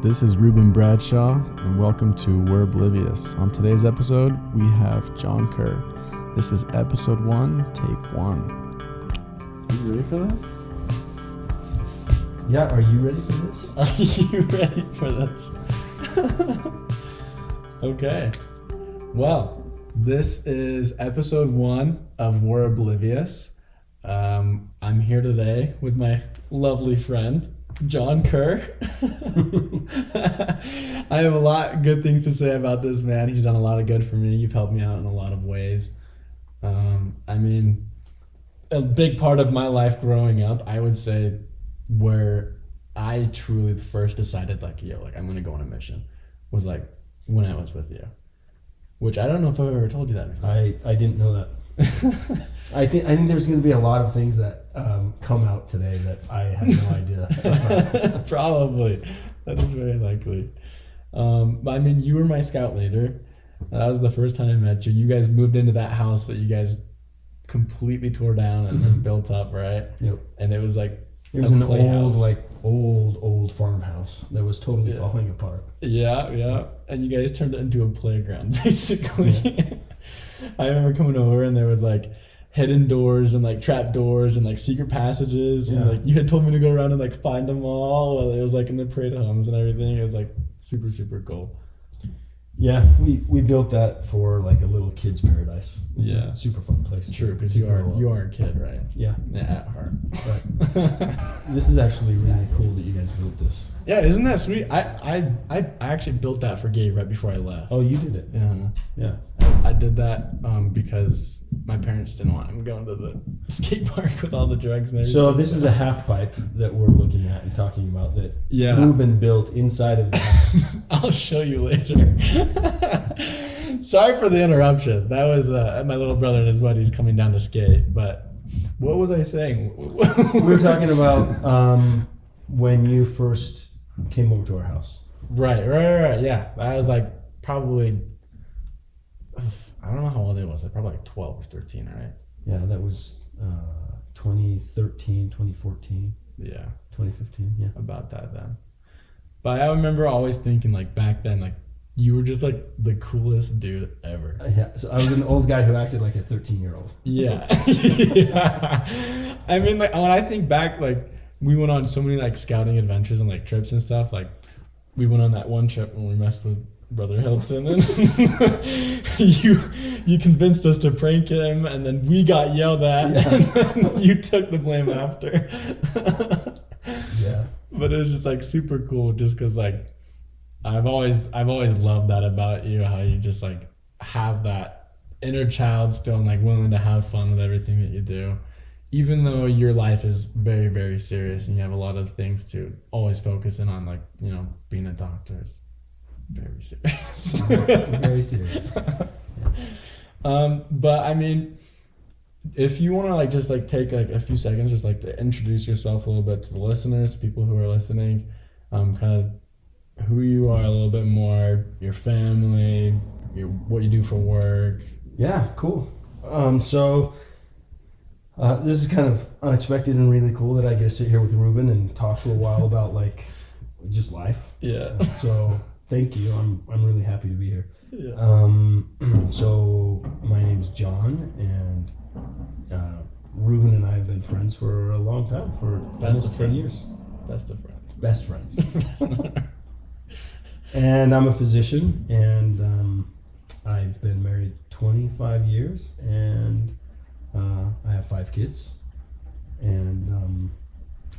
This is Reuben Bradshaw, and welcome to We're Oblivious. On today's episode, we have John Kerr. This is episode 1, take 1. Are you ready for this? Yeah, are you ready for this? Are you ready for this? Okay. Well, this is episode 1 of We're Oblivious. I'm here today with my lovely friend, John Kerr. I have a lot of good things to say about this man. He's done a lot of good for me. You've helped me out in a lot of ways. A big part of my life growing up, I would say, where I truly first decided, I'm gonna go on a mission, was when I was with you. Which I don't know if I've ever told you that before. I didn't know that. I think there's going to be a lot of things that come out today that I have no idea about. Probably. That is very likely. You were my scout leader. That was the first time I met you. You guys moved into that house that you guys completely tore down and then built up, right? Yep. And it was it was an old farmhouse that was totally falling apart. Yeah. And you guys turned it into a playground, basically. Yeah. I remember coming over and there was hidden doors and trap doors and secret passages and you had told me to go around and find them all while it was in the parade homes and everything. It was super, super cool. Yeah, we built that for a little kid's paradise. It's just a super fun place. True, because you are a kid, right? Yeah, at heart. Right. This is actually really cool that you guys built this. Yeah, isn't that sweet? I actually built that for Gabe right before I left. Oh, you did it? Yeah. I did that because my parents didn't want him going to the skate park with all the drugs and everything. So this is a half pipe that we're looking at and talking about that Reuben built inside of the house. I'll show you later. Sorry for the interruption. That was my little brother and his buddies coming down to skate. But what was I saying? We were talking about when you first came over to our house. Right. Yeah, I was probably, I don't know how old I was. Probably 12 or 13, right? Yeah, that was 2013, 2014. Yeah. 2015, yeah. About that then. But I remember always thinking back then, you were just the coolest dude ever. Yeah, so I was an old guy who acted like a 13-year-old. Yeah. Yeah. When I think back, we went on so many scouting adventures and trips and stuff. We went on that one trip when we messed with Brother Hilton and you convinced us to prank him and then we got yelled at and then you took the blame after. Yeah. But it was just super cool just because I've always loved that about you, how you just have that inner child still and willing to have fun with everything that you do. Even though your life is very, very serious and you have a lot of things to always focus in on, being a doctor is very serious. Very serious. Yeah. But if you want to just take a few seconds just to introduce yourself a little bit to the listeners, people who are listening, kind of who you are a little bit more, your family, what you do for work. Yeah, cool. This is kind of unexpected and really cool that I get to sit here with Reuben and talk for a while about just life. Yeah. So thank you. I'm really happy to be here. Yeah. So my name's John, and Reuben and I have been friends for a long time, for almost 10 years. Best of friends. Best friends. And I'm a physician, and I've been married 25 years, and I have 5 kids, and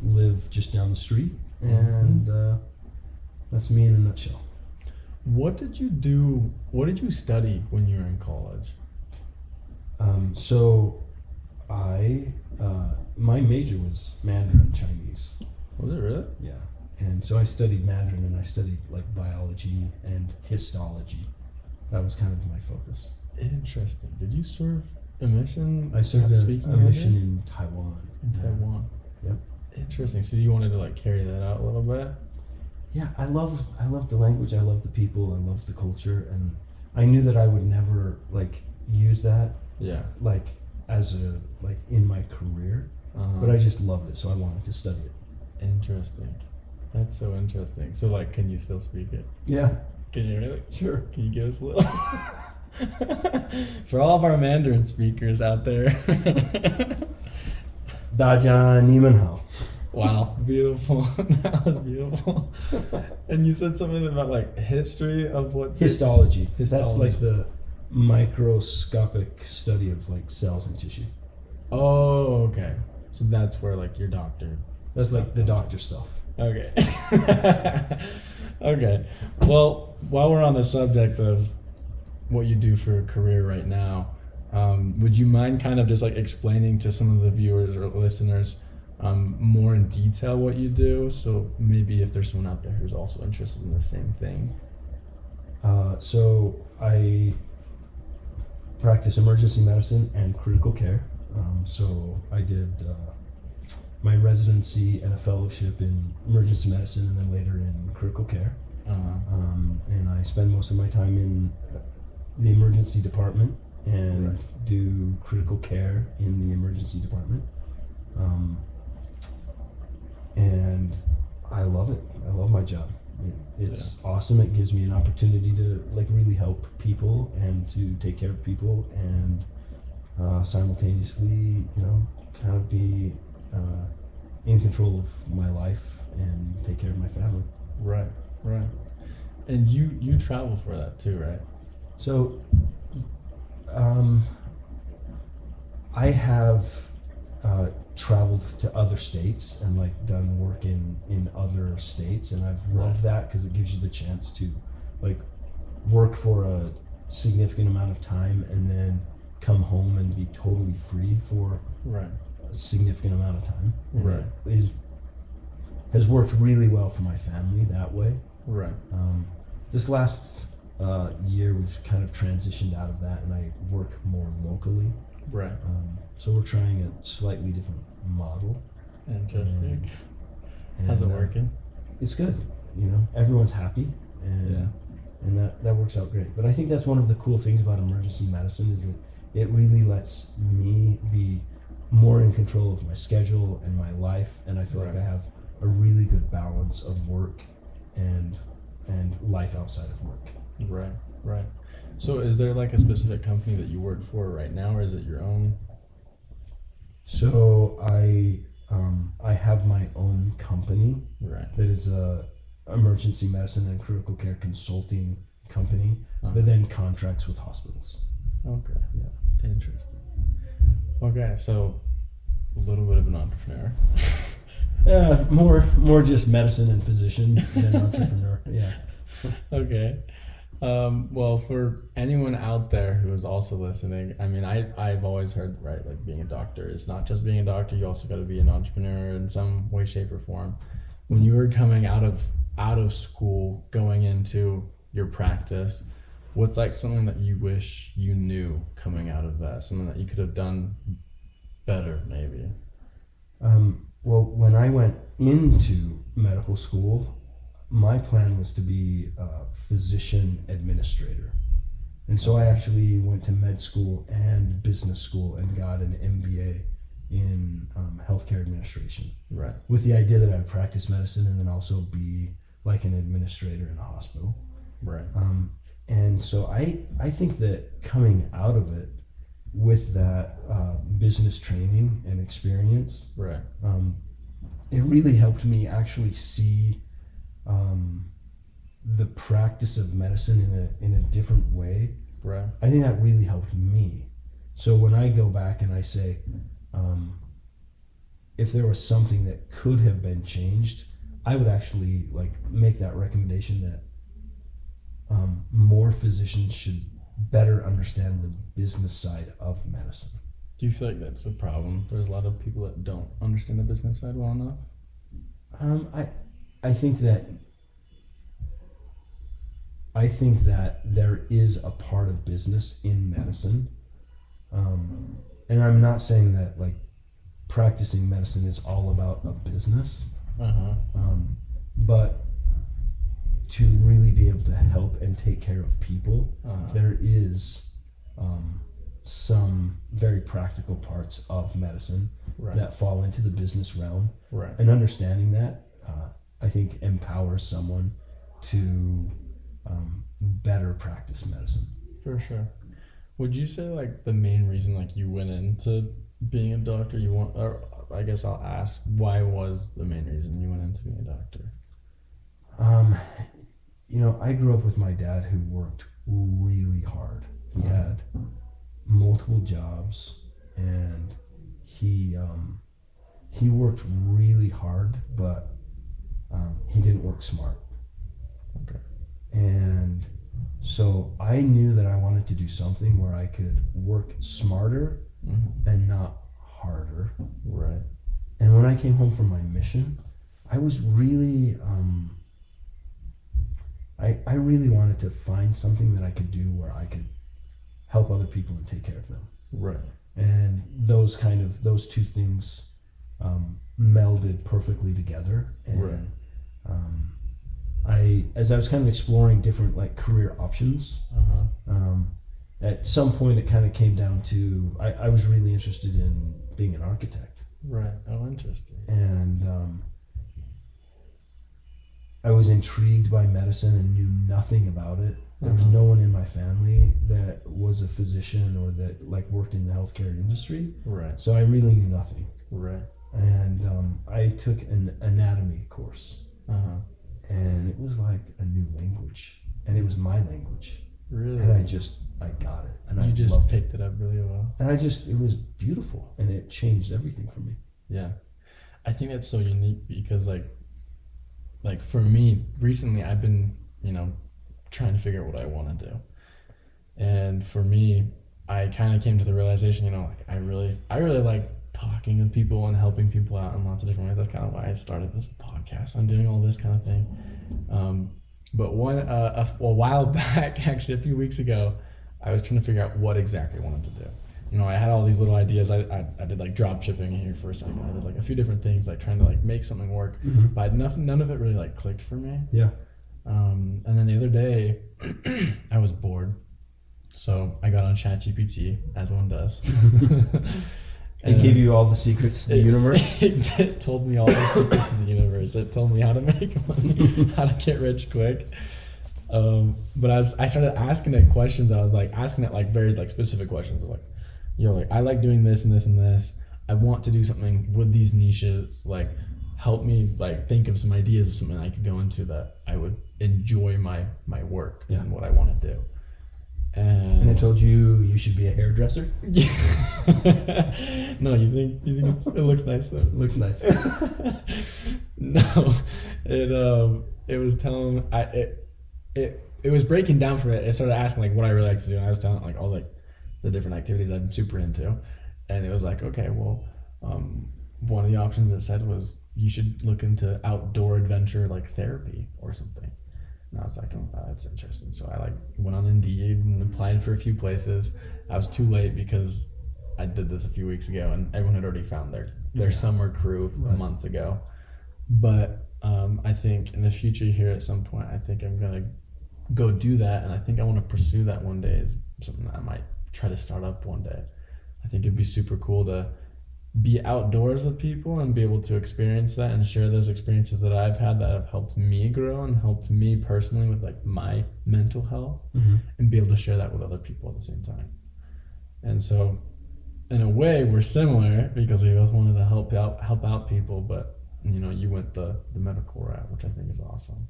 live just down the street, and that's me in a nutshell. What did you do? What did you study when you were in college? My major was Mandarin Chinese. Was it really? Yeah. And so I studied Mandarin, and I studied biology and histology. That was kind of my focus. Interesting. Did you serve a mission? I served a mission in Taiwan. Taiwan. Yep. Interesting. So you wanted to carry that out a little bit? Yeah, I love the language. I love the people. I love the culture, and I knew that I would never use that. Yeah. As in my career, but I just loved it, so I wanted to study it. Interesting. That's so interesting. So like, can you still speak it? Yeah, Can you really? sure. Can you give us a little? For all of our Mandarin speakers out there. Daja Nimenhao. Wow, beautiful. That was beautiful. And you said something about like history of what? Histology. That's Histology. like the microscopic study of like cells and tissue. Oh, okay. So that's where like your doctor. That's like the doctor stuff. Okay. Okay. Well, while we're on the subject of what you do for a career right now, would you mind kind of just like explaining to some of the viewers or listeners more in detail what you do? So maybe if there's someone out there who's also interested in the same thing. So I practice emergency medicine and critical care. So I did my residency and a fellowship in emergency medicine and then later in critical care. And I spend most of my time in the emergency department and Right. do critical care in the emergency department. And I love it. I love my job. It's awesome. It gives me an opportunity to like really help people and to take care of people and simultaneously, kind of be in control of my life and take care of my family. Right. And you travel for that too, right? So, I have traveled to other states and like done work in other states, and I've loved that because it gives you the chance to like work for a significant amount of time and then come home and be totally free for Right. a significant amount of time. And Right. it has worked really well for my family that way. Right. This last year, we've kind of transitioned out of that, and I work more locally. Right. So we're trying a slightly different model. Interesting. And, How's it working? It's good. Everyone's happy, and that works out great. But I think that's one of the cool things about emergency medicine is that it really lets me be more in control of my schedule and my life, and I feel like I have a really good balance of work and life outside of work. Right. So is there like a specific company that you work for right now, or is it your own? So I have my own company Right. that is a emergency medicine and critical care consulting company that then contracts with hospitals. Okay. Yeah. Interesting. Okay, so a little bit of an entrepreneur. More just medicine and physician than entrepreneur. Yeah. Okay. Well, for anyone out there who is also listening, I mean, I've always heard, right, like being a doctor, it's not just being a doctor, you also got to be an entrepreneur in some way, shape, or form. When you were coming out of school, going into your practice, what's like something that you wish you knew coming out of that, something that you could have done better, maybe? Well, when I went into medical school, my plan was to be a physician administrator. And so I actually went to med school and business school and got an MBA in healthcare administration. Right. With the idea that I would practice medicine and then also be like an administrator in a hospital. Right. And so I think that coming out of it with that business training and experience, Right. It really helped me actually see the practice of medicine in a different way. Right. I think that really helped me. So when I go back and I say, if there was something that could have been changed, I would actually like make that recommendation that more physicians should better understand the business side of medicine. Do you feel like that's a problem? There's a lot of people that don't understand the business side well enough. I think that there is a part of business in medicine, and I'm not saying that like practicing medicine is all about a business, but to really be able to help and take care of people, there is some very practical parts of medicine that fall into the business realm. Right. And understanding that I think empowers someone to better practice medicine. For sure. Would you say like the main reason like you went into being a doctor, or I guess I'll ask, why was the main reason you went into being a doctor? I grew up with my dad who worked really hard. He had multiple jobs, and he worked really hard, but he didn't work smart. Okay. And so I knew that I wanted to do something where I could work smarter and not harder. Right. And when I came home from my mission, I was really, I really wanted to find something that I could do where I could help other people and take care of them. Right. And those two things melded perfectly together. And as I was kind of exploring different like career options, at some point it kind of came down to, I was really interested in being an architect. Right. Oh, interesting. And I was intrigued by medicine and knew nothing about it. There was no one in my family that was a physician or that like worked in the healthcare industry. Right. So I really knew nothing. Right. And I took an anatomy course. And it was like a new language, and it was my language. Really? And I got it. And you just picked it up really well. And it was beautiful, and it changed everything for me. Yeah. I think that's so unique because like for me, recently I've been, trying to figure out what I want to do. And for me, I kind of came to the realization, I really like talking to people and helping people out in lots of different ways. That's kind of why I started this podcast. I'm doing all this kind of thing. But a while back, actually a few weeks ago, I was trying to figure out what exactly I wanted to do. I had all these little ideas. I did like drop shipping here for a second. I did like a few different things, like trying to like make something work, but none of it really like clicked for me. Yeah. And then the other day, I was bored, so I got on ChatGPT, as one does. It gave you all the secrets to the universe? It told me all the secrets of the universe. It told me how to make money, how to get rich quick. But as I started asking it questions, I was like asking it like very like specific questions, like, like I like doing this and this and this. I want to do something with these niches. Like, help me like think of some ideas of something I could go into that I would enjoy my work and what I want to do. And it told you should be a hairdresser? No, you think it looks nice though. It looks nice. No, it was telling it was breaking down for it. It started asking like what I really like to do, and I was telling like all like the different activities I'm super into, and it was like, okay, well, one of the options it said was you should look into outdoor adventure like therapy or something. And I was like, oh, that's interesting. So I like went on Indeed and applied for a few places. I was too late because I did this a few weeks ago and everyone had already found their summer crew months ago. But I think in the future here at some point, I think I'm going to go do that. And I think I want to pursue that one day as something that I might try to start up one day. I think it'd be super cool to be outdoors with people and be able to experience that and share those experiences that I've had that have helped me grow and helped me personally with like my mental health, and be able to share that with other people at the same time. And so in a way we're similar because we both wanted to help out people, but you went the medical route, which I think is awesome.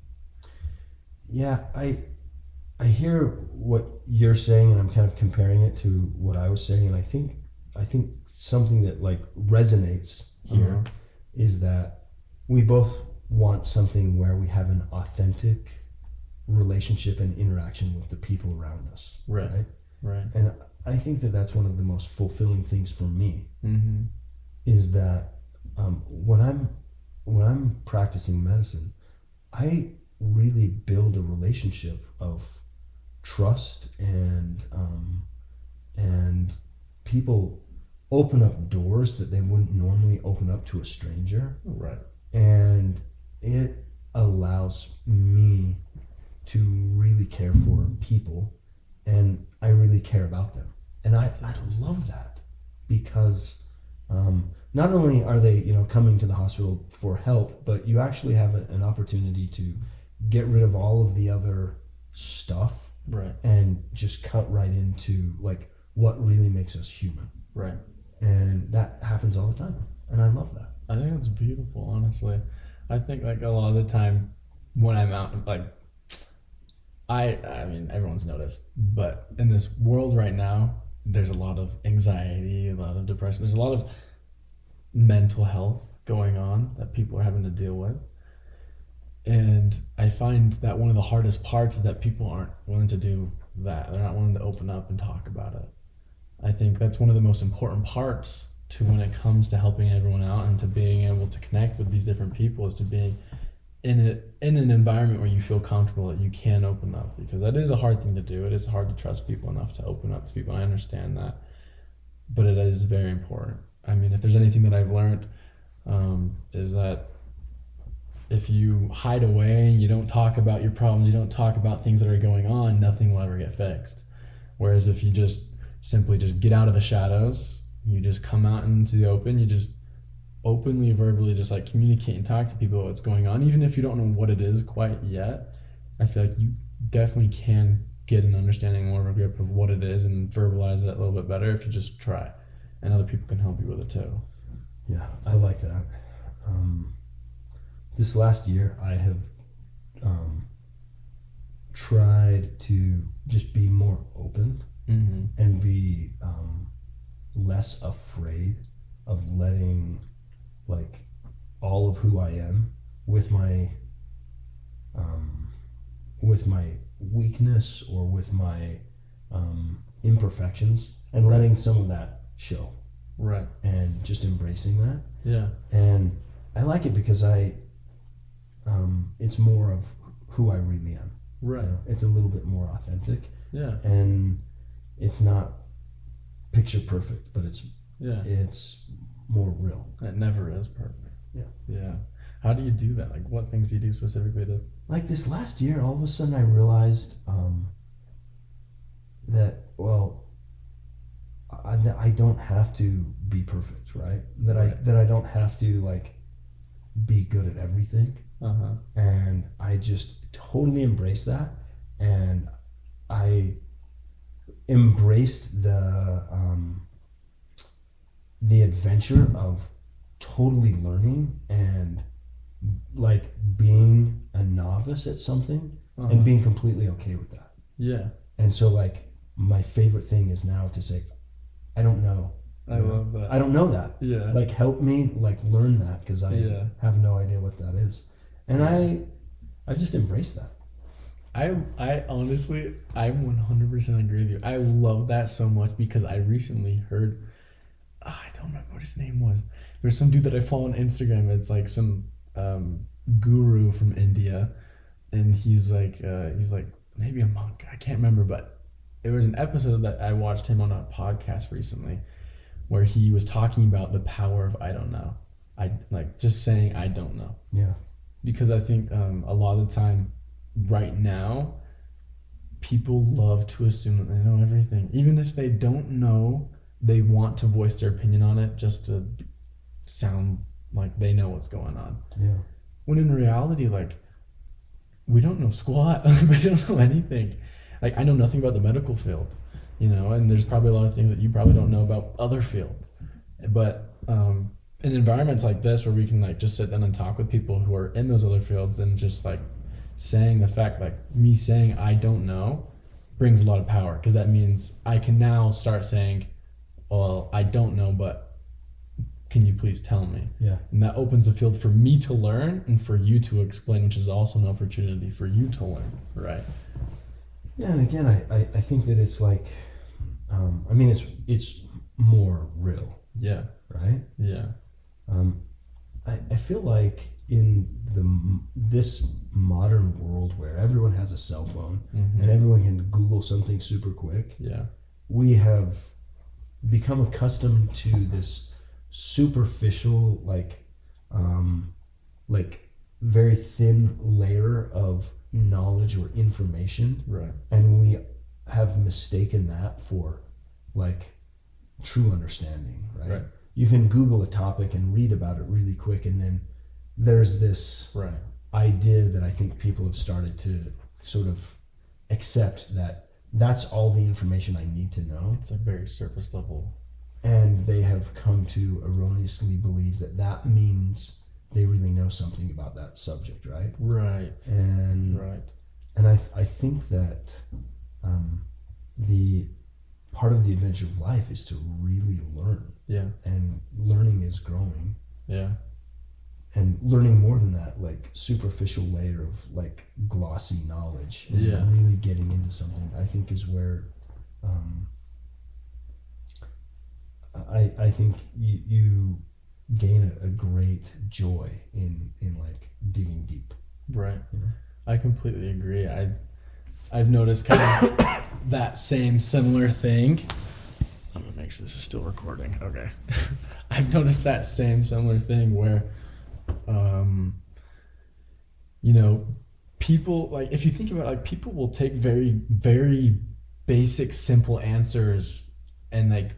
Yeah, I hear what you're saying, and I'm kind of comparing it to what I was saying, and I think something that like resonates here is that we both want something where we have an authentic relationship and interaction with the people around us. Right. And I think that that's one of the most fulfilling things for me, is that when I'm practicing medicine, I really build a relationship of trust, and people open up doors that they wouldn't normally open up to a stranger. Right. And it allows me to really care for people, and I really care about them. And I love that, because Not only are they, coming to the hospital for help, but you actually have an opportunity to get rid of all of the other stuff, right, and just cut right into like what really makes us human. Right. And that happens all the time, and I love that. I think it's beautiful, honestly. I think like a lot of the time when I'm out, like I mean everyone's noticed, but in this world right now, there's a lot of anxiety, a lot of depression. There's a lot of mental health going on that people are having to deal with. And I find that one of the hardest parts is that people aren't willing to do that. They're not willing to open up and talk about it. I think that's one of the most important parts to when it comes to helping everyone out and to being able to connect with these different people, is to being in an environment where you feel comfortable that you can open up, because that is a hard thing to do. It is hard to trust people enough to open up to people. I understand that, but it is very important. I mean, if there's anything that I've learned, is that if you hide away, you don't talk about your problems, you don't talk about things that are going on, nothing will ever get fixed. Whereas if you just simply just get out of the shadows, you just come out into the open, you just openly, verbally just like communicate and talk to people about what's going on, even if you don't know what it is quite yet, I feel like you definitely can get an understanding, more of a grip of what it is, and verbalize it a little bit better if you just try. And other people can help you with it too. Yeah, I like that. This last year, I have tried to just be more open, mm-hmm. and be less afraid of letting like all of who I am with my weakness or with my imperfections, and letting some of that show. Right. And just embracing that. Yeah. And I like it because it's more of who I really am. Right. It's a little bit more authentic. Yeah. And it's not picture perfect, but it's more real. It never is perfect. Yeah. Yeah. How do you do that? Like, what things do you do specifically to? Like this last year, all of a sudden I realized that, well, I don't have to be perfect, right? That I don't have to like be good at everything. Uh-huh. And I just totally embraced that, and I embraced the adventure of totally learning and like being a novice at something, uh-huh. and being completely okay with that. Yeah. And so like my favorite thing is now to say, I don't know. I love that. I don't know that. Yeah. Like help me like learn that, because I have no idea what that is. And I just embrace that. I honestly, I 100% agree with you. I love that so much, because I recently heard, I don't remember what his name was. There's some dude that I follow on Instagram. It's like some guru from India, and he's like maybe a monk. I can't remember, but it was an episode that I watched him on a podcast recently, where he was talking about the power of I don't know. I like just saying I don't know. Yeah. Because I think a lot of the time right now, people love to assume that they know everything. Even if they don't know, they want to voice their opinion on it just to sound like they know what's going on. Yeah. When in reality, like, we don't know squat. We don't know anything. Like, I know nothing about the medical field, and there's probably a lot of things that you probably don't know about other fields. But in environments like this, where we can like just sit down and talk with people who are in those other fields, and just like saying the fact, like me saying I don't know, brings a lot of power, because that means I can now start saying, well, I don't know, but can you please tell me? Yeah. And that opens a field for me to learn and for you to explain, which is also an opportunity for you to learn, right? Yeah, and again, I think that it's like, it's more real. Yeah. Right? Yeah. I feel like in this modern world where everyone has a cell phone, mm-hmm. and everyone can Google something super quick, yeah, we have become accustomed to this superficial, like very thin layer of knowledge or information, right? And we have mistaken that for like true understanding, right? you can Google a topic and read about it really quick, and then there's this Right. idea that I think people have started to sort of accept that that's all the information I need to know. It's like very surface level. And they have come to erroneously believe that that means they really know something about that subject, right? Right. And Right. and I think that the part of the adventure of life is to really learn, Yeah. and learning is growing, Yeah. and learning more than that, like superficial layer of like glossy knowledge, and Yeah. really getting into something, I think is where I think you gain a great joy in like digging deep. Right. You know? I completely agree. I've noticed kind of that same similar thing. I'm gonna make sure this is still recording. Okay. I've noticed that same similar thing where, you know, people, like, if you think about it, like, people will take very, very basic, simple answers, and like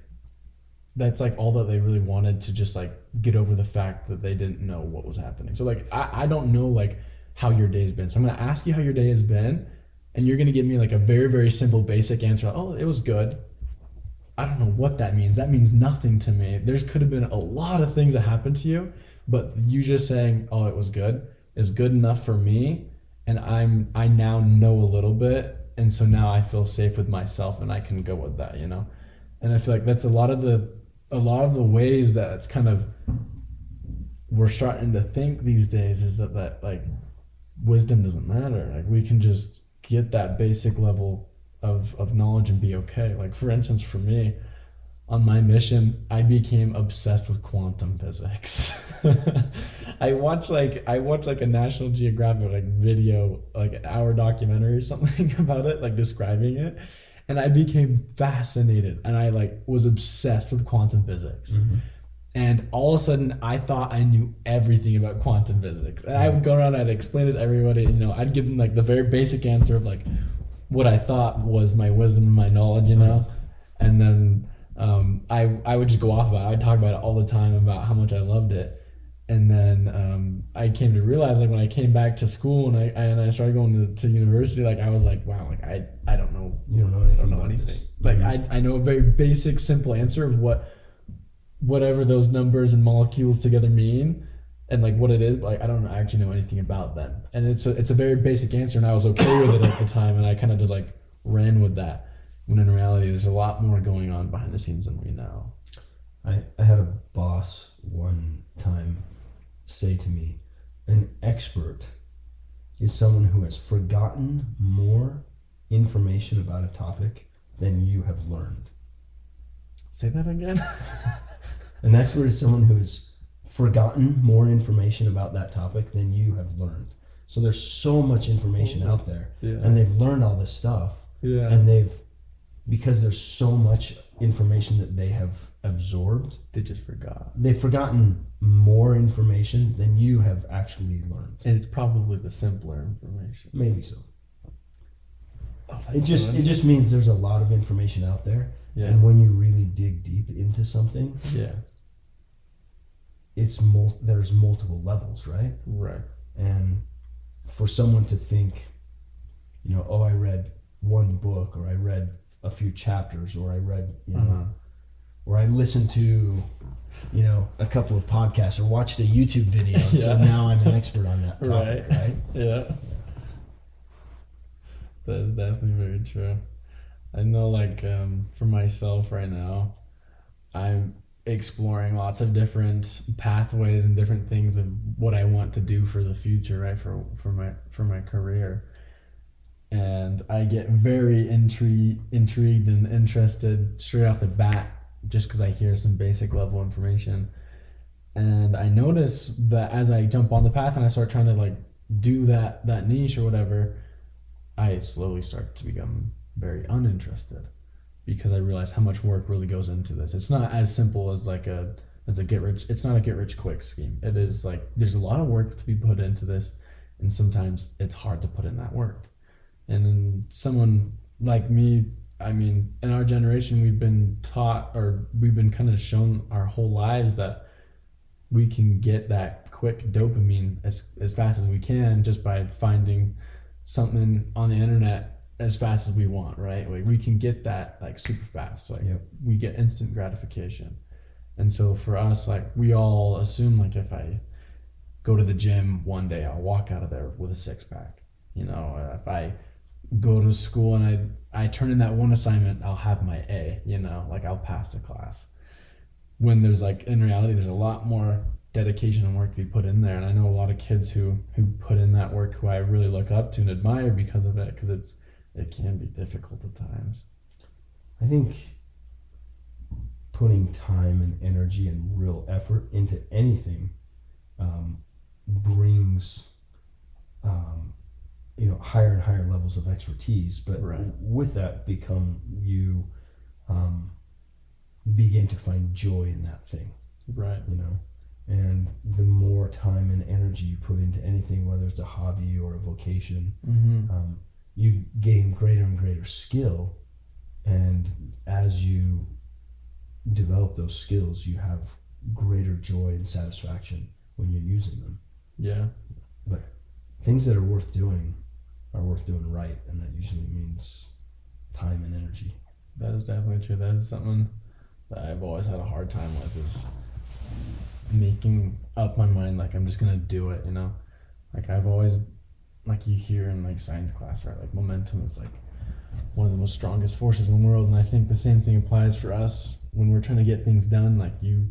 that's like all that they really wanted to just like get over the fact that they didn't know what was happening. So like I don't know like how your day's been. So I'm gonna ask you how your day has been, and you're gonna give me like a very, very simple basic answer. Oh, it was good. I don't know what that means. That means nothing to me. There's could have been a lot of things that happened to you, but you just saying, oh, it was good is good enough for me. And I now know a little bit. And so now I feel safe with myself, and I can go with that, you know? And I feel like that's a lot of the ways that it's kind of, we're starting to think these days is that like wisdom doesn't matter. Like we can just get that basic level of knowledge and be okay. Like for instance, for me, on my mission, I became obsessed with quantum physics. I watched like a National Geographic like video, like an hour documentary or something about it, like describing it. And I became fascinated, and I like was obsessed with quantum physics. Mm-hmm. And all of a sudden, I thought I knew everything about quantum physics. And I would go around, I'd explain it to everybody. You know, I'd give them like the very basic answer of like what I thought was my wisdom and my knowledge. You know, and then I would just go off about it. I'd talk about it all the time about how much I loved it. And then I came to realize, like when I came back to school and I started going to university, like I was like, wow, like I don't know. You don't know anything. I don't know about anything. this. Like I know a very basic, simple answer of whatever those numbers and molecules together mean, and like what it is, but like I don't actually know anything about them. And it's a very basic answer, and I was okay with it at the time, and I kind of just like ran with that. When in reality, there's a lot more going on behind the scenes than we know. I had a boss one time say to me, an expert is someone who has forgotten more information about a topic than you have learned. Say that again? An expert is someone who has forgotten more information about that topic than you have learned. So there's so much information out there, and they've learned all this stuff, and because there's so much information that they have absorbed, they just forgot. They've forgotten more information than you have actually learned. And it's probably the simpler information. Maybe so. Oh, It just means there's a lot of information out there, and when you really dig deep into something, there's multiple levels, right? Right. And for someone to think, you know, oh, I read one book, or I read a few chapters, or I read, you know, or I listened to, you know, a couple of podcasts, or watched a YouTube video, and so now I'm an expert on that topic, right? Yeah. That is definitely very true. I know, like, for myself right now, I'm exploring lots of different pathways and different things of what I want to do for the future, right? For my career. And I get very intrigued and interested straight off the bat, just because I hear some basic level information. And I notice that as I jump on the path and I start trying to like do that niche or whatever, I slowly start to become very uninterested, because I realize how much work really goes into this. It's not as simple as like it's not a get rich quick scheme. It is like there's a lot of work to be put into this, and sometimes it's hard to put in that work. And then someone like me I mean, in our generation, we've been taught, or we've been kind of shown our whole lives that we can get that quick dopamine as fast as we can just by finding something on the internet as fast as we want, right? Like we can get that like super fast. Like we get instant gratification. And so for us, like we all assume like if I go to the gym one day, I'll walk out of there with a six pack. You know, if I go to school and I turn in that one assignment, I'll have my A, you know, like I'll pass the class. When there's like, in reality, there's a lot more dedication and work to be put in there. And I know a lot of kids who put in that work who I really look up to and admire because of it, because it can be difficult at times. I think putting time and energy and real effort into anything brings higher and higher levels of expertise, but with that you begin to find joy in that thing, right? You know, and the more time and energy you put into anything, whether it's a hobby or a vocation, you gain greater and greater skill, and as you develop those skills, you have greater joy and satisfaction when you're using them. Yeah. But things that are worth doing right, and that usually means time and energy. That is definitely true. That is something that I've always had a hard time with, is making up my mind like I'm just gonna do it, you know? Like I've always, like you hear in like science class, right? Like momentum is like one of the most strongest forces in the world, and I think the same thing applies for us when we're trying to get things done. Like you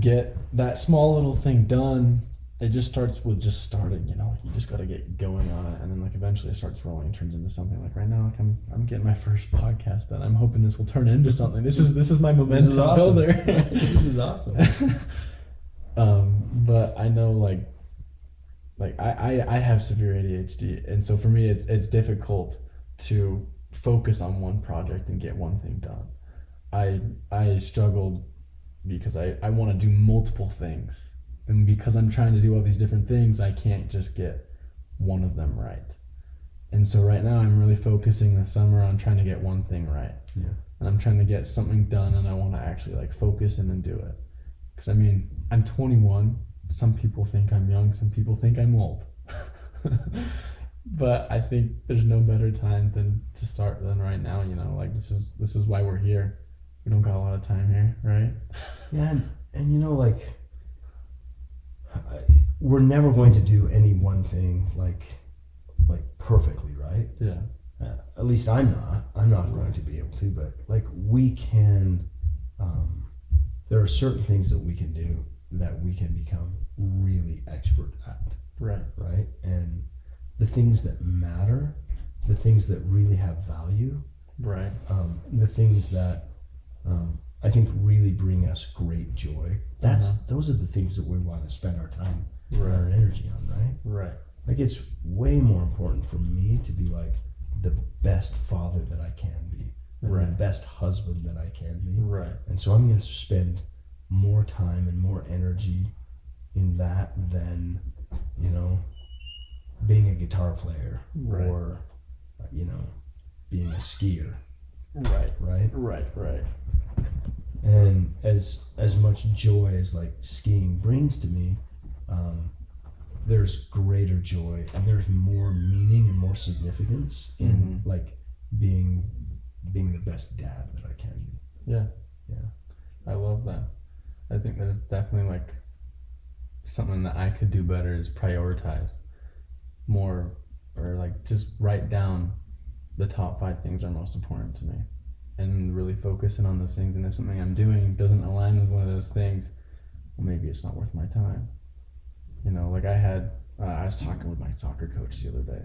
get that small little thing done, it just starts with just starting, you know, like you just got to get going on it, and then like eventually it starts rolling and turns into something. Like right now, like I'm getting my first podcast done. I'm hoping this will turn into something. This is my momentum builder. This is awesome. But I know like I have severe ADHD, and so for me it's difficult to focus on one project and get one thing done. I struggled because I want to do multiple things. And because I'm trying to do all these different things, I can't just get one of them right. And so right now I'm really focusing this summer on trying to get one thing right. Yeah. And I'm trying to get something done, and I want to actually like focus in and do it. Because I mean, I'm 21. Some people think I'm young. Some people think I'm old. But I think there's no better time than to start than right now. You know, like this is why we're here. We don't got a lot of time here, right? Yeah, and you know, like we're never going to do any one thing like perfectly, right? Yeah. At least I'm not going to be able to, but like we can. There are certain things that we can do that we can become really expert at. Right. Right. And the things that matter, the things that really have value. Right. The things that I think really bring us great joy. Those are the things that we want to spend our time and our energy on, right? Right. Like it's way more important for me to be like the best father that I can be, and the best husband that I can be. Right. And so I'm going to spend more time and more energy in that than, you know, being a guitar player or, you know, being a skier. Right. And as much joy as like skiing brings to me, there's greater joy and there's more meaning and more significance in like being the best dad that I can be. Yeah. Yeah. I love that. I think there's definitely like something that I could do better is prioritize more, or like just write down the top 5 things that are most important to me and really focusing on those things. And if something I'm doing doesn't align with one of those things, well, maybe it's not worth my time. You know, like I was talking with my soccer coach the other day,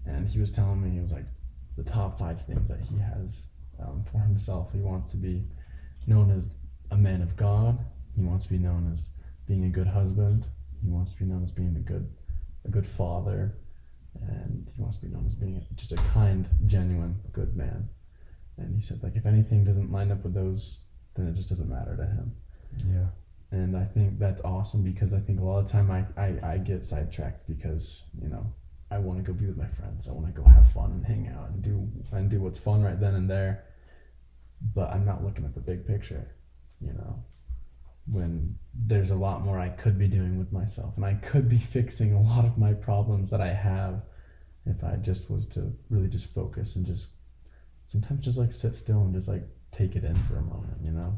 and he was telling me, he was like, the top 5 things that he has for himself. He wants to be known as a man of God. He wants to be known as being a good husband. He wants to be known as being a good father. And he wants to be known as being just a kind, genuine, good man. And he said, like, if anything doesn't line up with those, then it just doesn't matter to him. Yeah. And I think that's awesome, because I think a lot of time I get sidetracked because, you know, I want to go be with my friends. I want to go have fun and hang out and do what's fun right then and there. But I'm not looking at the big picture, you know, when there's a lot more I could be doing with myself, and I could be fixing a lot of my problems that I have if I just was to really just focus and just sometimes just like sit still and just like take it in for a moment, you know?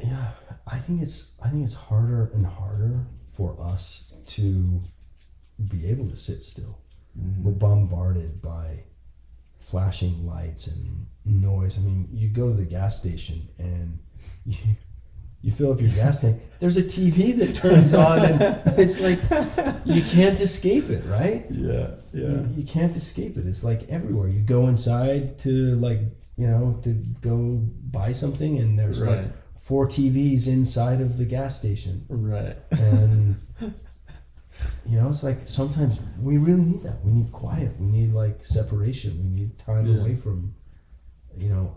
Yeah, I think it's harder and harder for us to be able to sit still. Mm-hmm. We're bombarded by flashing lights and noise. I mean, you go to the gas station and you fill up your gas tank. There's a TV that turns on, and it's like you can't escape it, right? Yeah. You can't escape it. It's like everywhere. You go inside to to go buy something, and there's Right. like 4 TVs inside of the gas station. Right. And it's like sometimes we really need that. We need quiet. We need like separation. We need time away from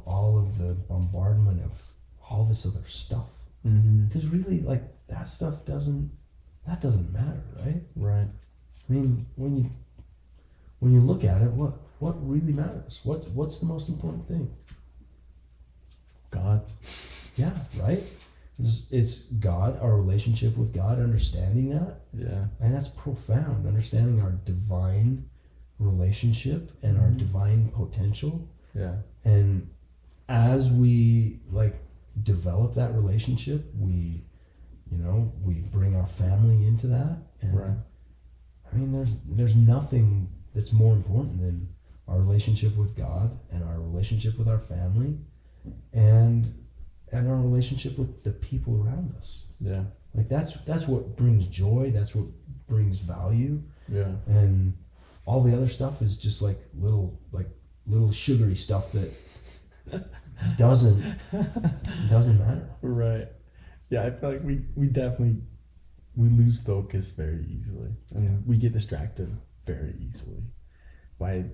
all of the bombardment of all this other stuff. Because really, like, that stuff doesn't matter, right? Right. I mean, when you look at it, what really matters? What's the most important thing? God. Yeah, right? It's God, our relationship with God, understanding that. Yeah. And that's profound, understanding our divine relationship and our divine potential. Yeah. And as we like develop that relationship, we bring our family into that. And Right. I mean, there's nothing that's more important than our relationship with God and our relationship with our family and our relationship with the people around us. Yeah. Like that's what brings joy, that's what brings value. Yeah. And all the other stuff is just like little sugary stuff that doesn't matter. Right. Yeah, I feel like we definitely lose focus very easily, and we get distracted very easily by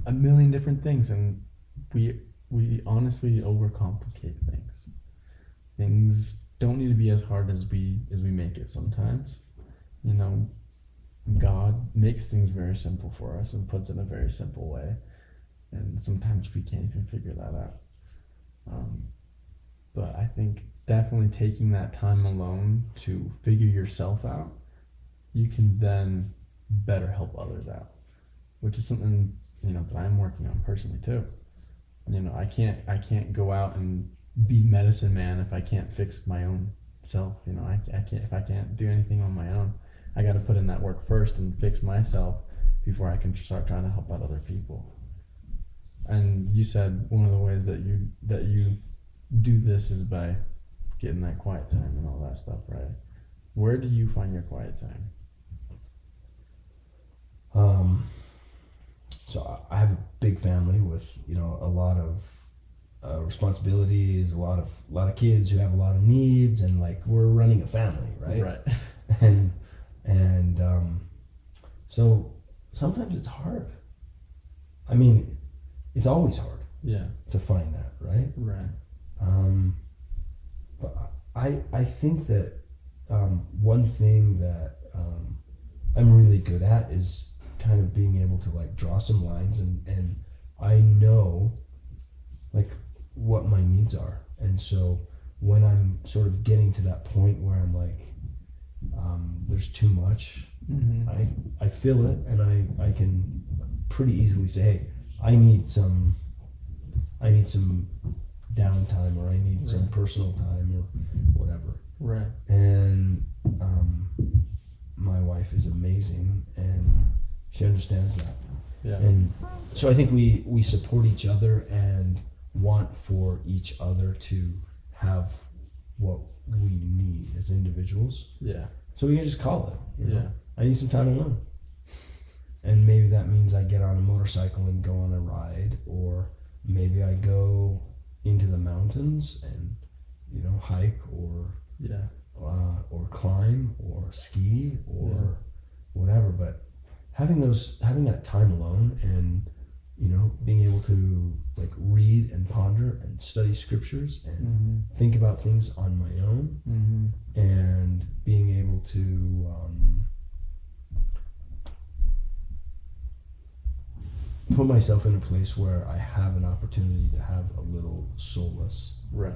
a million different things, and we honestly overcomplicate things. Things don't need to be as hard as we make it sometimes. You know, God makes things very simple for us and puts it in a very simple way, and sometimes we can't even figure that out. But I think definitely taking that time alone to figure yourself out, you can then better help others out, which is something that I'm working on personally too. I can't go out and be medicine man if I can't fix my own self. I can't, if I can't do anything on my own. I got to put in that work first and fix myself before I can start trying to help out other people. And you said one of the ways that you do this is by getting that quiet time and all that stuff, right? Where do you find your quiet time? So I have a big family with a lot of responsibilities, a lot of kids who have a lot of needs, and like we're running a family, right? Right. and so sometimes it's hard. I mean, it's always hard. Yeah. To find that, right? Right. But I think that one thing that I'm really good at is kind of being able to like draw some lines and I know like what my needs are. And so when I'm sort of getting to that point where I'm like, there's too much, I feel it, and I can pretty easily say, hey, I need some downtime, or I need some personal time, or whatever. Right. And my wife is amazing, and she understands that. Yeah. And so I think we support each other and want for each other to have what we need as individuals. Yeah. So we can just call it. Yeah. I need some time alone. And maybe that means I get on a motorcycle and go on a ride, or maybe I go into the mountains and hike, or climb, or ski, or whatever. But having that time alone, and being able to like read and ponder and study scriptures and think about things on my own, and being able to put myself in a place where I have an opportunity to have a little solace Right.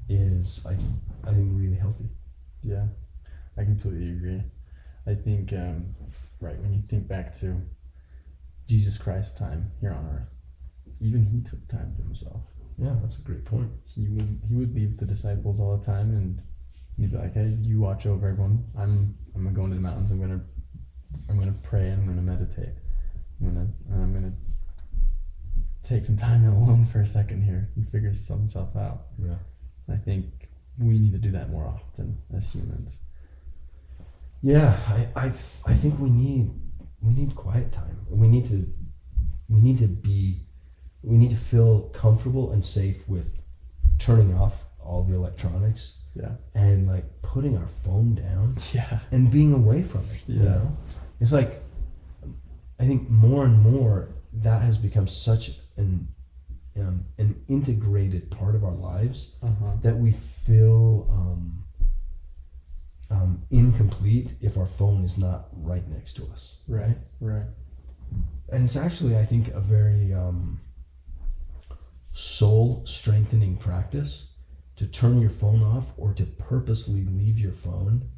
is I think really healthy. Yeah, I completely agree. I think, right, when you think back to Jesus Christ's time here on earth, even he took time to himself. Yeah, that's a great point. He would leave the disciples all the time, and he'd be like, "Hey, you watch over everyone. I'm gonna go into the mountains. I'm gonna pray and I'm gonna meditate. I'm gonna take some time alone for a second here and figure some stuff out." Yeah. I think we need to do that more often as humans. Yeah, I think we need quiet time. We need to feel comfortable and safe with turning off all the electronics. Yeah. And like putting our phone down. Yeah. And being away from it. Yeah. You know? It's like, I think more and more that has become such an integrated part of our lives that we feel incomplete if our phone is not right next to us. Right. Right. And it's actually, I think, a very soul strengthening practice to turn your phone off or to purposely leave your phone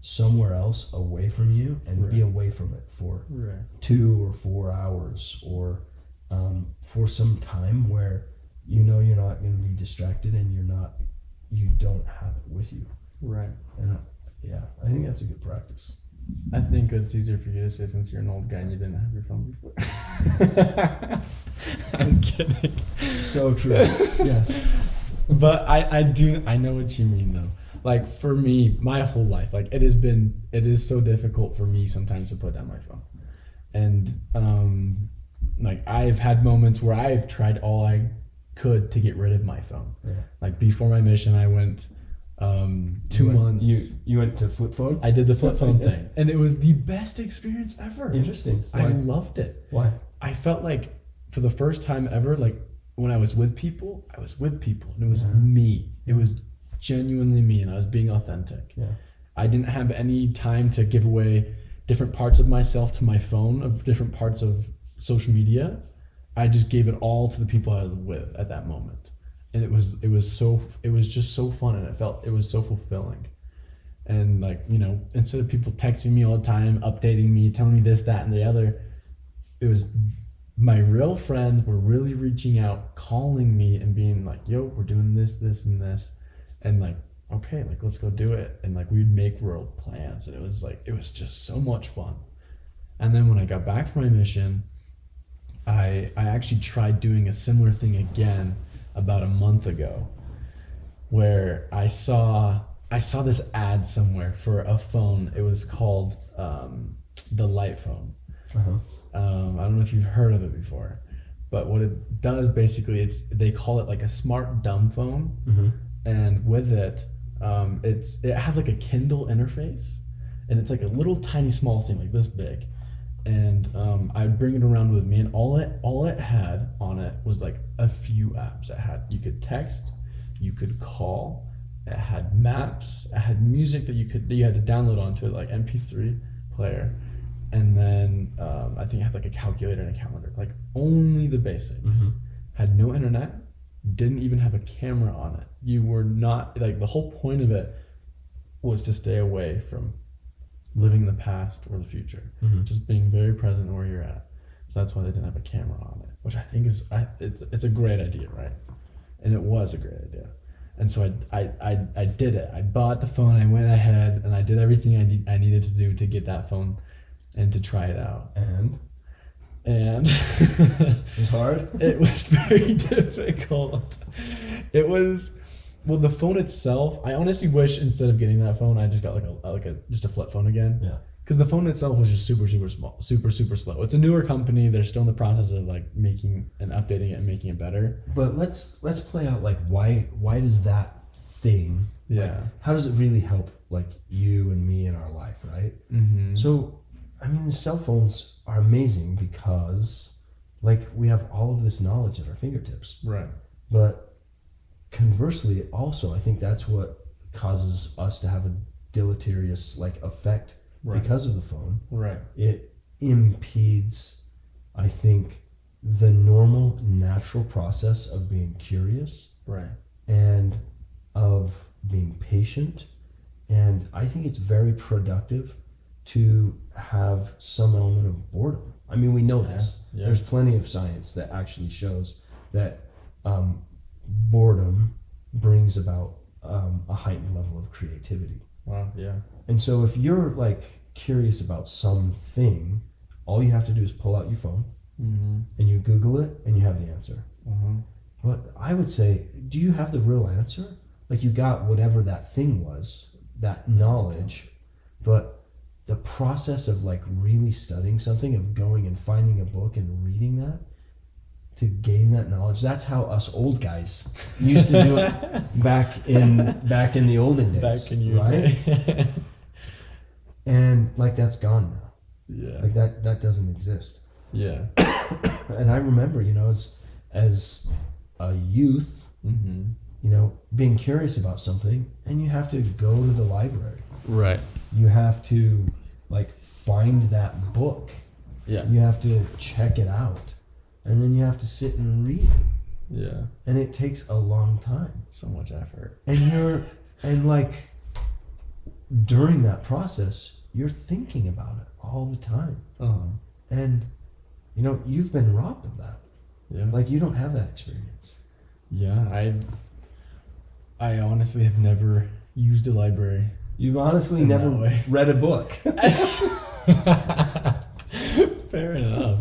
somewhere else away from you and be away from it for 2 or 4 hours or for some time where you know you're not going to be distracted and you don't have it with you. Right. And I think that's a good practice. I think it's easier for you to say since you're an old guy and you didn't have your phone before. I'm kidding. So true. Yes. But I know what you mean though. Like for me, my whole life, like it is so difficult for me sometimes to put down my phone. And like I've had moments where I've tried all I could to get rid of my phone. Yeah. Like before my mission, I went 2 months. You went to flip phone? I did the flip phone thing, and it was the best experience ever. Interesting. Why? I loved it. Why? I felt like for the first time ever, like when I was with people, and it was me. It was genuinely me, and I was being authentic. Yeah. I didn't have any time to give away different parts of myself to my phone, of different parts of social media. I just gave it all to the people I was with at that moment. And it was just so fun, and it was so fulfilling. And like, you know, instead of people texting me all the time, updating me, telling me this, that, and the other, it was my real friends were really reaching out, calling me and being like, yo, we're doing this, this, and this. And like, okay, like let's go do it. And like we'd make world plans, and it was just so much fun. And then when I got back from my mission, I actually tried doing a similar thing again about a month ago, where I saw this ad somewhere for a phone. It was called the Light phone. I don't know if you've heard of it before, but what it does basically, they call it like a smart dumb phone, and with it, it has like a Kindle interface, and it's like a little tiny small thing like this big. And I'd bring it around with me, and all it had on it was like a few apps. You could text, you could call, it had maps, it had music that you had to download onto it, like MP3 player, and then I think it had like a calculator and a calendar, like only the basics. Had no internet, didn't even have a camera on it. You were not, like, the whole point of it was to stay away from living in the past or the future, just being very present where you're at. So that's why they didn't have a camera on it, which I think it's a great idea, right? And it was a great idea. And so I did it. I bought the phone. I went ahead and I did everything I needed to do to get that phone and to try it out. And it was hard. It was very difficult. It was. Well, the phone itself, I honestly wish instead of getting that phone, I just got just a flip phone again. Yeah. Because the phone itself was just super, super small, super, super slow. It's a newer company. They're still in the process of like making and updating it and making it better. But let's play out like why does that thing? Yeah. Like, how does it really help like you and me in our life, right? So, I mean, the cell phones are amazing because like we have all of this knowledge at our fingertips. Right. But conversely, also, I think that's what causes us to have a deleterious like effect because of the phone. Right. It impedes I think the normal, natural process of being curious Right. and of being patient, and I think it's very productive to have some element of boredom. I mean, we know this. Yeah. There's plenty of science that actually shows that boredom brings about a heightened level of creativity. Wow. Yeah. And so if you're like curious about something, all you have to do is pull out your phone and you Google it and you have the answer. But I would say, do you have the real answer? Like, you got whatever that thing was, that knowledge, but the process of like really studying something, of going and finding a book and reading that to gain that knowledge, that's how us old guys used to do it back in the olden days. Back in your right? day. And like, that's gone now. Yeah. Like that doesn't exist. Yeah. And I remember, as a youth, being curious about something, and you have to go to the library. Right. You have to like find that book. Yeah. You have to check it out, and then you have to sit and read it. Yeah. And it takes a long time. So much effort. And like during that process, you're thinking about it all the time. And you've been robbed of that. Yeah. Like, you don't have that experience. Yeah. I honestly have never used a library. You've honestly In never that way. read a book. Fair enough.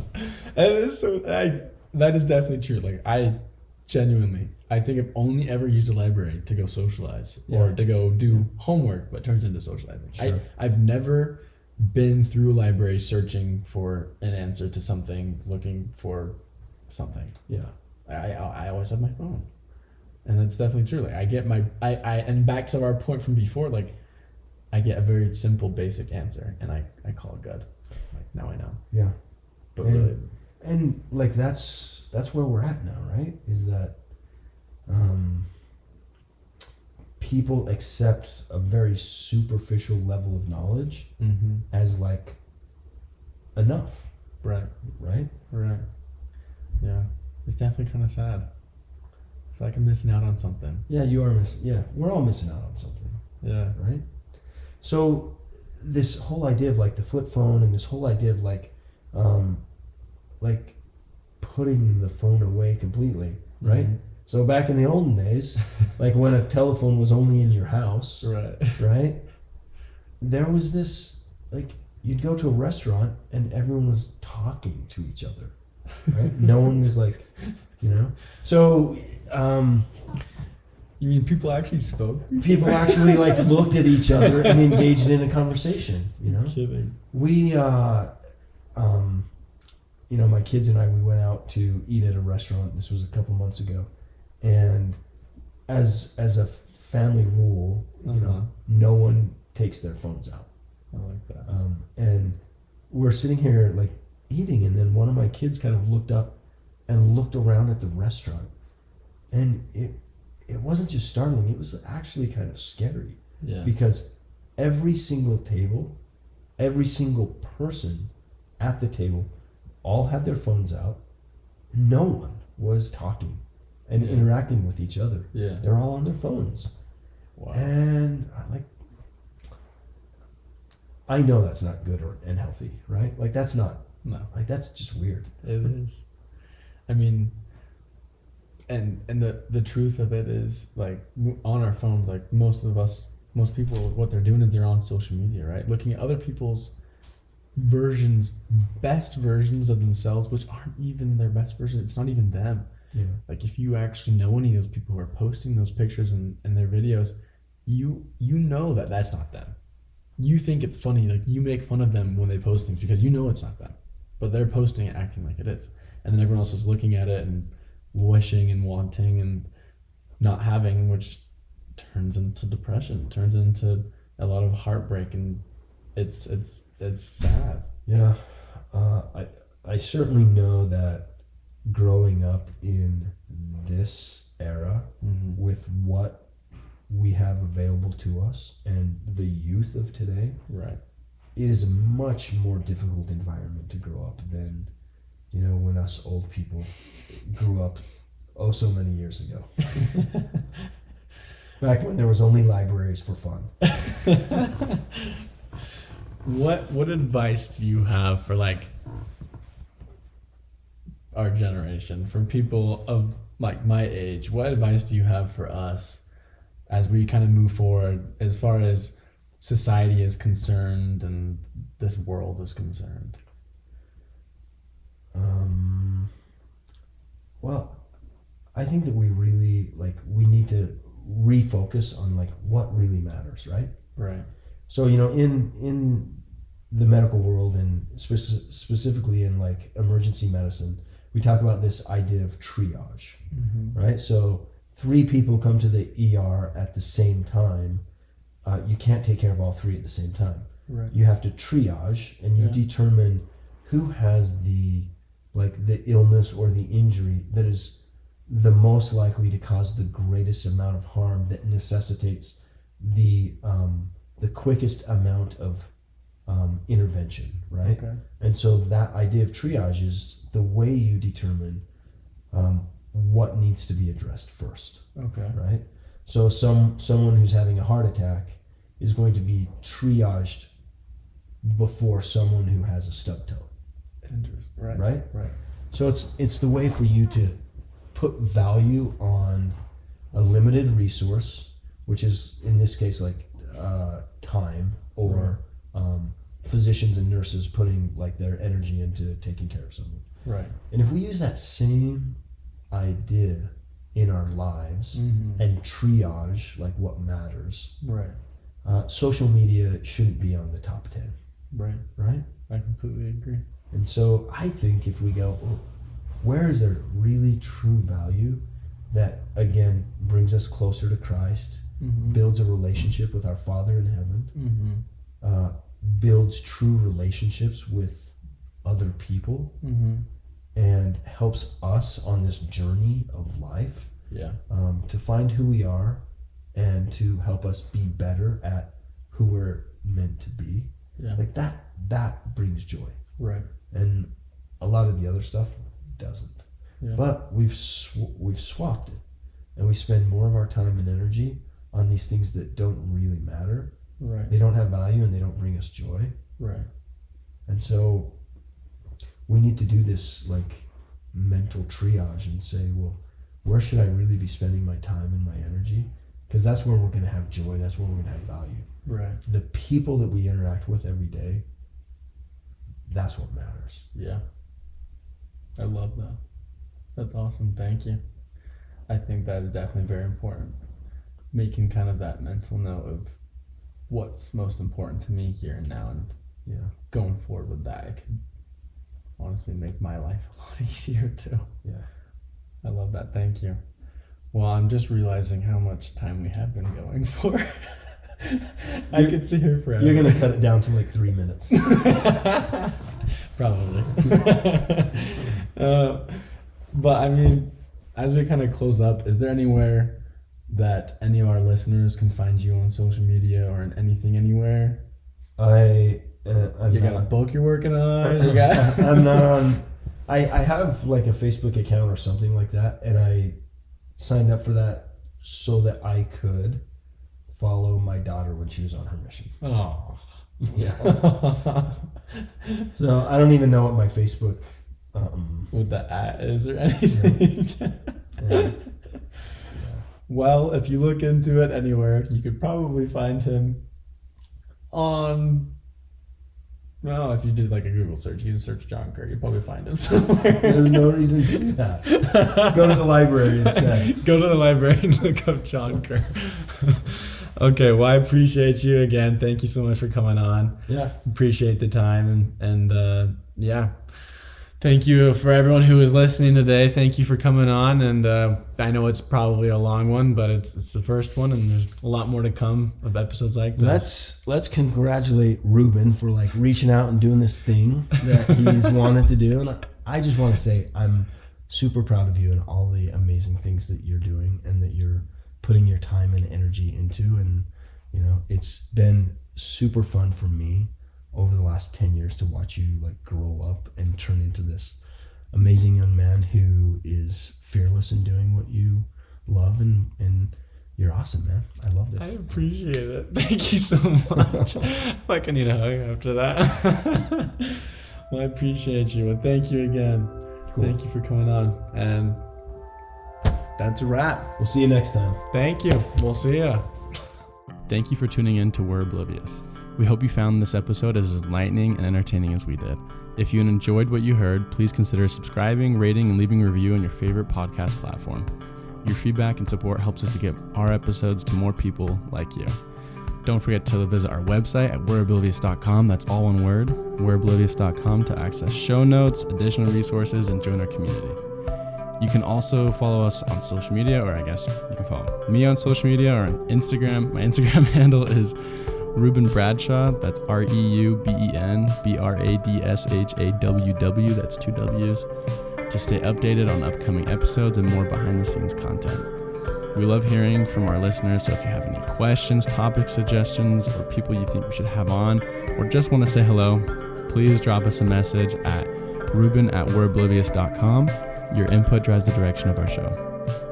And it's that is definitely true. Like, I think I've only ever used a library to go socialize or to go do homework, but turns into socializing. Sure. I've never been through a library searching for an answer to something, looking for something. Yeah. I always have my phone. And that's definitely true. Like, I get and back to our point from before, like, I get a very simple, basic answer, and I call it good. Like, now I know. Yeah. But really, and like, that's where we're at now, right? Is that people accept a very superficial level of knowledge as like enough. Right. Right? Right. Yeah. It's definitely kind of sad. It's like I'm missing out on something. Yeah, you are we're all missing out on something. Yeah. Right? So this whole idea of like the flip phone, and this whole idea of like putting the phone away completely, right? So back in the olden days, like when a telephone was only in your house, right? There was this, like, you'd go to a restaurant and everyone was talking to each other, right? No one was like, So, you mean people actually spoke? people actually like looked at each other and engaged in a conversation, Kidding. We, my kids and I, we went out to eat at a restaurant. This was a couple months ago. And as a family rule, no one takes their phones out. I like that. And we're sitting here like eating, and then one of my kids kind of looked up and looked around at the restaurant. And it wasn't just startling, it was actually kind of scary. Yeah. Because every single table, every single person at the table all had their phones out. No one was talking and interacting with each other. Yeah. They're all on their phones. Wow. And I know that's not good and healthy, right? Like, that's not. No. Like, that's just weird. It is. I mean, and the truth of it is, like, on our phones, like, most people, what they're doing is they're on social media, right? Looking at other people's best versions of themselves, which aren't even their best version. It's not even them. Yeah. Like, if you actually know any of those people who are posting those pictures and their videos, you know that that's not them. You think it's funny, like, you make fun of them when they post things because you know it's not them, but they're posting it acting like it is, and then everyone else is looking at it and wishing and wanting and not having, which turns into depression, turns into a lot of heartbreak, and it's sad. Yeah. I certainly know that growing up in this era with what we have available to us and the youth of today, right, it is a much more difficult environment to grow up than when us old people grew up so many years ago. Back when there was only libraries for fun. What advice do you have for like our generation, for people of like my age? What advice do you have for us as we kind of move forward as far as society is concerned and this world is concerned? Well, I think that we need to refocus on like what really matters, right? Right. So, in the medical world and specifically in like emergency medicine, we talk about this idea of triage, right? So 3 people come to the ER at the same time. You can't take care of all 3 at the same time. Right. You have to triage, and you determine who has the illness or the injury that is the most likely to cause the greatest amount of harm, that necessitates the quickest amount of intervention, right? Okay. And so that idea of triage is the way you determine what needs to be addressed first. Okay. Right? So someone who's having a heart attack is going to be triaged before someone who has a stub toe. Interesting. Right. Right? Right. So it's the way for you to put value on a limited resource, which is in this case like time, or physicians and nurses putting like their energy into taking care of someone. Right. And if we use that same idea in our lives and triage like what matters, Right. Social media shouldn't be on the top 10. Right. Right? I completely agree. And so I think if we go, where is there really true value that, again, brings us closer to Christ, builds a relationship with our Father in heaven, builds true relationships with other people, and helps us on this journey of life, to find who we are and to help us be better at who we're meant to be. Like that brings joy. Right. And a lot of the other stuff doesn't. Yeah. But we've swapped it, and we spend more of our time and energy on these things that don't really matter. Right. They don't have value, and they don't bring us joy. Right. And so we need to do this like mental triage and say, well, where should I really be spending my time and my energy? Because that's where we're going to have joy. That's where we're going to have value. Right. The people that we interact with every day, that's what matters. Yeah. I love that. That's awesome. Thank you. I think that is definitely very important. Making kind of that mental note of what's most important to me here and now, and going forward with that, it could honestly make my life a lot easier too. Yeah. I love that. Thank you. Well, I'm just realizing how much time we have been going for. I could sit here forever. You're going to cut it down to like 3 minutes. Probably. But I mean, as we kind of close up, is there anywhere that any of our listeners can find you on social media or in anything anywhere? You got a book you're working on? I'm not on. I have like a Facebook account or something like that, and I signed up for that so that I could follow my daughter when she was on her mission. Oh. Yeah. So I don't even know what my Facebook what the at is or anything. Yeah. Well, if you look into it anywhere, you could probably find him on. Well, if you did like a Google search, you can search John Kerr. You'd probably find him somewhere. There's no reason to do that. Go to the library instead. Go to the library and look up John Kerr. Okay, well, I appreciate you again. Thank you so much for coming on. Yeah. Appreciate the time. And yeah. Thank you for everyone who is listening today. Thank you for coming on. And I know it's probably a long one, but it's the first one, and there's a lot more to come of episodes like this. Let's congratulate Reuben for like reaching out and doing this thing that he's wanted to do. And I just want to say I'm super proud of you and all the amazing things that you're doing and that you're putting your time and energy into. And it's been super fun for me over the last 10 years to watch you like grow up and turn into this amazing young man who is fearless in doing what you love, and you're awesome, man. I love this. I appreciate it. Thank you so much. Like I need a hug after that. Well, I appreciate you, and thank you again. Cool. Thank you for coming on, and that's a wrap. We'll see you next time. Thank you. We'll see ya. Thank you for tuning in to We're Oblivious. We hope you found this episode as enlightening and entertaining as we did. If you enjoyed what you heard, please consider subscribing, rating, and leaving a review on your favorite podcast platform. Your feedback and support helps us to get our episodes to more people like you. Don't forget to visit our website at we'reoblivious.com. That's all one word, we'reoblivious.com, to access show notes, additional resources, and join our community. You can also follow us on social media, or I guess you can follow me on social media or on Instagram. My Instagram handle is Reuben Bradshaw. That's ReubenBradshaww. That's 2 W's. To stay updated on upcoming episodes and more behind the scenes content. We love hearing from our listeners, so if you have any questions, topic suggestions, or people you think we should have on, or just want to say hello, please drop us a message at Reuben@we'reoblivious.com. Your input drives the direction of our show.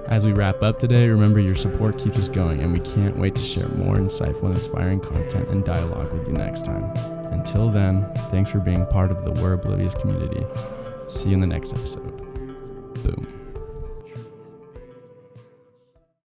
As we wrap up today, remember your support keeps us going, and we can't wait to share more insightful and inspiring content and dialogue with you next time. Until then, thanks for being part of the We're Oblivious community. See you in the next episode. Boom.